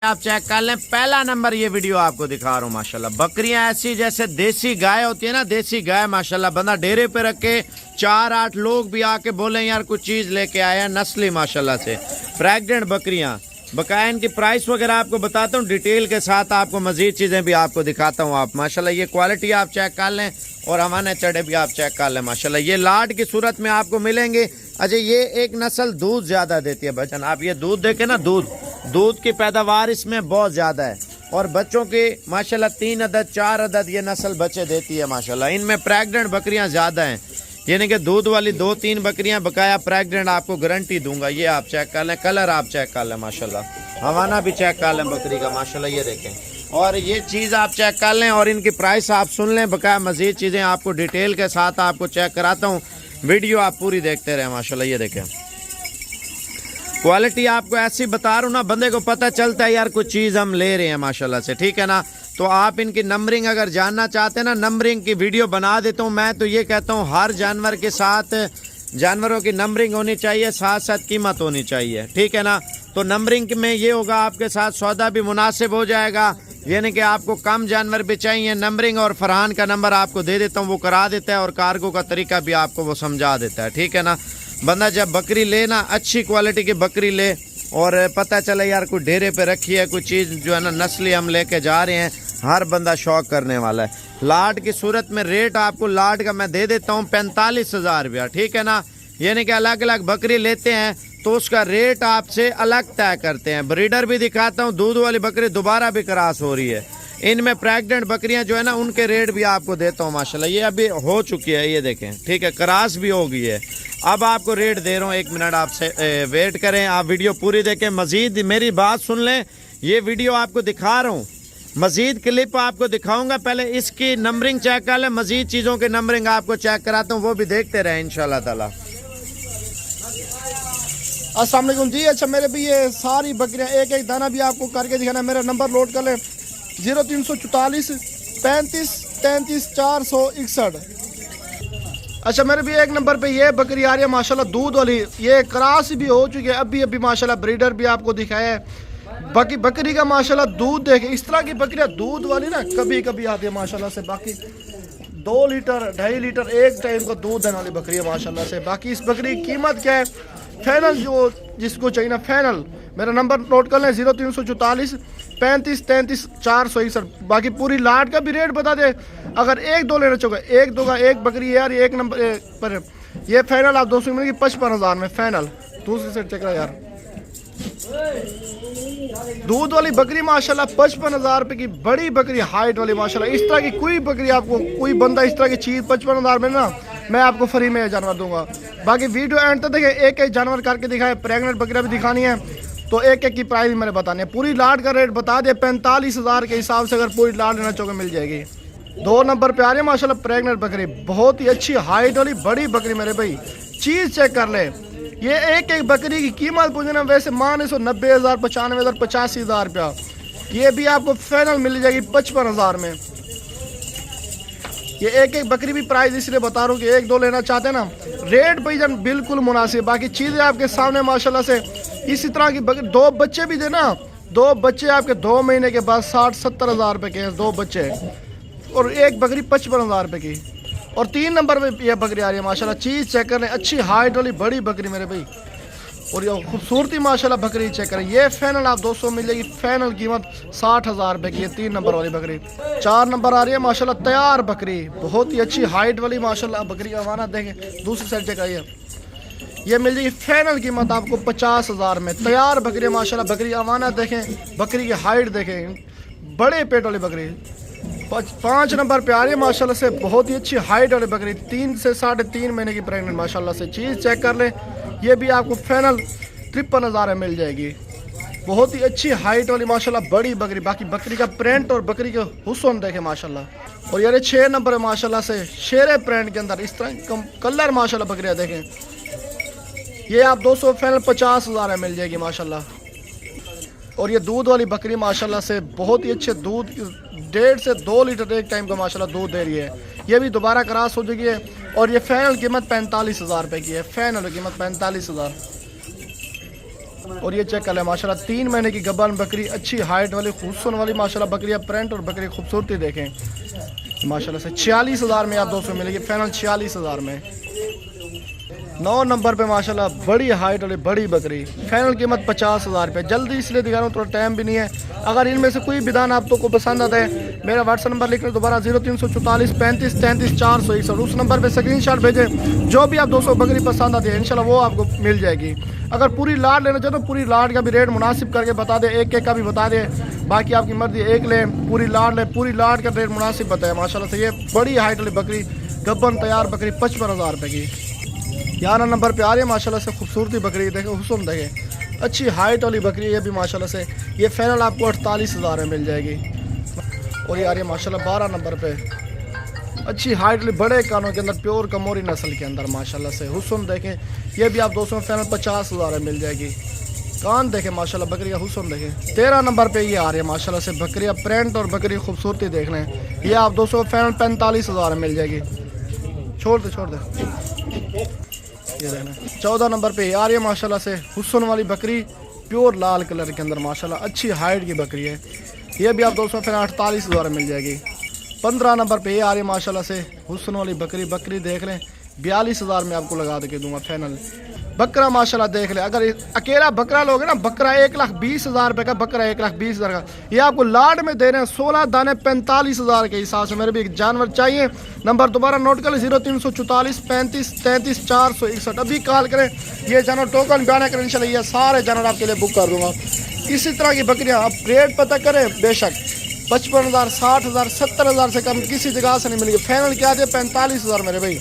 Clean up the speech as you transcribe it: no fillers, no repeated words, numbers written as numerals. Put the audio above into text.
आप चेक कर लें। पहला नंबर ये वीडियो आपको दिखा रहा हूँ माशाल्लाह। बकरियां ऐसी जैसे देसी गाय होती है ना, देसी गाय माशाल्लाह। बंदा डेरे पे रख के 4-8 लोग भी आके बोले यार कुछ चीज़ लेके आया, नस्ली माशाल्लाह से प्रेग्नेंट बकरियां। बकाया इनकी प्राइस वगैरह आपको बताता हूँ डिटेल के साथ, आपको मजीद चीज़ें भी आपको दिखाता हूँ। आप माशाल्लाह ये क्वालिटी आप चेक कर लें और हवाने चढ़े भी आप चेक कर लें माशाल्लाह। ये लाड की सूरत में आपको मिलेंगे। अच्छा, ये एक नस्ल दूध ज़्यादा देती है बचन, आप ये दूध देखें ना, दूध की पैदावार इसमें बहुत ज़्यादा है। और बच्चों के माशाल्लाह 3 अदद 4 अदद ये नस्ल बच्चे देती है माशाल्लाह। इनमें प्रेग्नेंट बकरियां ज़्यादा हैं, यानी कि दूध वाली 2-3 बकरियां बकाया प्रेग्नेंट आपको गारंटी दूंगा। ये आप चेक कर लें, कलर आप चेक कर लें माशाल्लाह। हवाना भी चेक कर लें बकरी का माशाल्लाह, ये देखें। और ये चीज़ आप चेक कर लें और इनकी प्राइस आप सुन लें। बकाया मज़ीद चीज़ें आपको डिटेल के साथ आपको चेक कराता हूँ, वीडियो आप पूरी देखते रहें माशाल्लाह। ये देखें क्वालिटी आपको ऐसी बता रहा हूँ ना, बंदे को पता चलता है यार कुछ चीज़ हम ले रहे हैं माशाल्लाह से, ठीक है ना। तो आप इनकी नंबरिंग अगर जानना चाहते हैं ना, नंबरिंग की वीडियो बना देता हूँ मैं। तो ये कहता हूँ हर जानवर के साथ जानवरों की नंबरिंग होनी चाहिए, साथ साथ कीमत होनी चाहिए, ठीक है ना। तो नंबरिंग में ये होगा आपके साथ सौदा भी मुनासिब हो जाएगा, यानी कि आपको कम जानवर भी चाहिए। नंबरिंग और फरहान का नंबर आपको दे देता हूँ, वो करा देता है और कार्गो का तरीका भी आपको वो समझा देता है, ठीक है ना। बंदा जब बकरी लेना, अच्छी क्वालिटी की बकरी ले और पता चले यार कोई डेरे पे रखी है कोई चीज़ जो है ना नस्ली हम लेके जा रहे हैं, हर बंदा शौक करने वाला है। लाड की सूरत में रेट आपको लाड का मैं दे देता हूँ 45,000 रुपया, ठीक है ना। यानी कि अलग अलग बकरी लेते हैं तो उसका रेट आपसे अलग तय करते हैं। ब्रीडर भी दिखाता हूँ, दूध वाली बकरी दोबारा भी क्रॉस हो रही है। इनमें प्रेग्नेंट बकरियां जो है ना उनके रेट भी आपको देता हूँ माशाल्लाह। ये अभी हो चुकी है, ये देखें, ठीक है, क्रॉस भी हो गई है। अब आपको रेट दे रहा हूँ, 1 मिनट आपसे वेट करें, आप वीडियो पूरी देखें। मजीद मेरी बात सुन लें, ये वीडियो आपको दिखा रहा हूँ, मजीद क्लिप आपको दिखाऊंगा। पहले इसकी नंबरिंग चेक कर लें, मजीद चीज़ों की नंबरिंग आपको चेक कराता हूँ, वो भी देखते रहें इंशाल्लाह ताला। अस्सलाम वालेकुम जी। अच्छा मेरे भी ये सारी बकरियां एक एक दाना भी आपको करके दिखाना। मेरा नंबर नोट कर लें 0344 35 33 461। अच्छा मेरे भी एक नंबर पे ये बकरी आ रही है माशाल्लाह दूध वाली, ये क्रॉस भी हो चुकी है अभी माशाल्लाह। ब्रीडर भी आपको दिखाया है। बाकी बकरी का माशाल्लाह दूध देखे, इस तरह की बकरियां दूध वाली ना कभी कभी आती है माशाल्लाह से। बाकी 2 लीटर 2.5 लीटर एक टाइम का दूध देने वाली बकरी है माशाल्लाह से। बाकी इस बकरी की कीमत क्या है, फाइनल जो जिसको चाहिए ना फाइनल, मेरा नंबर नोट कर लें 0344 35 33 461। बाकी पूरी लाट का भी रेट बता दे। अगर 1-2 लेना चाहोगे, 1-2 का एक बकरी यार एक नंबर पर ये फाइनल आप 200 मिलेगी 55,000 में फाइनल। दूसरी साइड चेक यार, दूध वाली बकरी माशाल्लाह 55,000 रुपये की बड़ी बकरी, हाइट वाली माशाल्लाह। इस तरह की कोई बकरी आपको, कोई बंदा इस तरह की चीज़ 55,000 में ना मैं आपको फ्री में जानवर दूंगा। बाकी वीडियो एंड तक देखिए, एक एक जानवर करके दिखाए, प्रेग्नेंट बकरियां भी दिखानी है तो एक एक की प्राइस भी मैंने बतानी है। पूरी लाट का रेट बता दे 45,000 के हिसाब से, अगर पूरी लाट लेना चाहोगे मिल जाएगी। 2 नंबर पे आ रही है माशाल्लाह प्रेग्नेंट बकरी, बहुत ही अच्छी हाइट वाली बड़ी बकरी मेरे भाई। चीज़ चेक कर ले, ये एक एक बकरी की कीमत पूछना वैसे मान 190,000 95,000 85,000 रुपया, ये भी आपको फाइनल मिल जाएगी 55,000 में। ये एक एक बकरी भी प्राइस इसलिए बता रहा हूँ कि 1-2 लेना चाहते हैं ना, रेट भाईजान बिल्कुल मुनासिब। बाकी चीज़ें आपके सामने माशाल्लाह से। इसी तरह की बकरी 2 बच्चे भी देना, 2 बच्चे आपके 2 महीने के बाद 60-70,000 रुपये के 2 बच्चे, और एक बकरी 55,000 रुपये की। और 3 नंबर में ये बकरी आ रही है माशाल्लाह। चीज़ चेक कर लें, अच्छी हाइट वाली बड़ी बकरी मेरे भाई, और ये खूबसूरती माशाल्लाह बकरी चेक करें। ये फाइनल आप 200 मिलेगी, फाइनल कीमत 60,000 रुपये की है 3 नंबर वाली बकरी। 4 नंबर आ रही है माशाल्लाह तैयार बकरी, बहुत ही अच्छी हाइट वाली माशाल्लाह बकरी का वाना देखें। दूसरी साइड चेक आइए, ये मिल जाएगी फाइनल कीमत आपको 50,000 में। तैयार बकरी माशाल्लाह, बकरी अवाना देखें, बकरी की हाइट देखें, बड़े पेट वाली बकरी। 5 नंबर पे आ रही है माशाल्लाह से, बहुत ही अच्छी हाइट वाली बकरी, 3 से 3.5 महीने की प्रेग्नेंट माशाल्लाह से। चीज़ चेक कर लें, ये भी आपको फाइनल 53,000 में मिल जाएगी। बहुत ही अच्छी हाइट वाली माशाल्लाह बड़ी बकरी। बाकी बकरी का प्रिंट और बकरी के हुस्न देखें माशाल्लाह। और यार 6 नंबर है माशाल्लाह से, शेरे प्रिंट के अंदर इस तरह कलर माशाल्लाह बकरियाँ देखें। ये आप 200 फाइनल 50,000 में मिल जाएगी माशाल्लाह। और ये दूध वाली बकरी माशाल्लाह से बहुत ही अच्छे दूध, 1.5 से 2 लीटर एक टाइम का माशाल्लाह दूध दे रही है। ये भी दोबारा क्रॉस हो चुकी है और ये फाइनल कीमत 45,000 रुपये की है, फाइनल कीमत 45,000। और ये चेक कर ले माशाल्लाह 3 महीने की गब्बन बकरी, अच्छी हाइट वाली खूबसूरत वाली माशाल्लाह बकरी। प्रिंट और बकरी खूबसूरती देखें माशाल्लाह से 46,000 में आप दोस्तों मिलेगी, फाइनल 46,000 में। 9 नंबर पे माशाल्लाह बड़ी हाइट वाली बड़ी बकरी, फाइनल कीमत 50,000 रुपये। जल्दी इसलिए दिखा रहा हूँ, थोड़ा टाइम भी नहीं है। अगर इनमें से कोई विधान आप तो को पसंद आता है, मेरा व्हाट्सएप नंबर लिख लें दोबारा 0344 35 33 461। उस नंबर पे स्क्रीनशॉट भेजें, जो भी आप दोस्तों बकरी पसंद आती है इंशाल्लाह वो आपको मिल जाएगी। अगर पूरी लाट लेना चाहते हो, पूरी लाट का भी रेट मुनासिब करके बता दे, एक का भी बता दे, बाकी आपकी मर्जी। एक लें पूरी लाट लें, पूरी लाट का रेट मुनासिब बताए माशाल्लाह से। ये बड़ी हाइट वाली बकरी गब्बन तैयार बकरी 55,000 रुपये की। 11 नंबर पे आ रही है माशाल्लाह से खूबसूरती बकरी, देखें हुस्न देखें, अच्छी हाइट वाली बकरी है ये भी माशाल्लाह से। ये फाइनल आपको 48,000 में मिल जाएगी। और ये आ रही है माशाल्लाह 12 नंबर पे, अच्छी हाइट वाली बड़े कानों के अंदर प्योर कमोरी नस्ल के अंदर माशाल्लाह से हुस्न देखें। ये भी आप दोस्तों फाइनल 50,000 में मिल जाएगी। कान देखें माशाल्लाह बकरी का हुस्न देखें। 13 नंबर पे ये आ रही है माशाल्लाह से बकरियाँ, प्रिंट और बकरी खूबसूरती देख लें। ये आप दोस्तों फाइनल 45,000 में मिल जाएगी। छोड़ दे ये रहना। 14 नंबर पे आ रही है माशाल्लाह से हुस्न वाली बकरी, प्योर लाल कलर के अंदर माशाल्लाह, अच्छी हाइट की बकरी है। ये भी आप दोस्तों फिर 48,000 मिल जाएगी। 15 नंबर पे ये आ रही है माशाल्लाह से हुस्न वाली बकरी, बकरी देख लें 42,000 में आपको लगा के दूंगा फाइनल। बकरा माशाल्लाह देख ले, अगर अकेला बकरा लोगे ना, बकरा 1,20,000 रुपये का, बकरा 1,20,000 का, ये आपको लाड में दे रहे हैं 16 दाने 45,000 के हिसाब से। मेरे भी एक जानवर चाहिए, नंबर दोबारा नोट कर ले 0344 35 33 461। अभी कॉल करें, ये जानवर टोकन बयान करें इंशाल्लाह, ये सारे जानवर आपके लिए बुक कर दूंगा। इसी तरह की बकरियाँ आप रेट पता करें, बेशक 55,000 60,000 70,000 से कम किसी जगह से नहीं मिलेगी। फाइनल क्या है 45,000 मेरे भाई।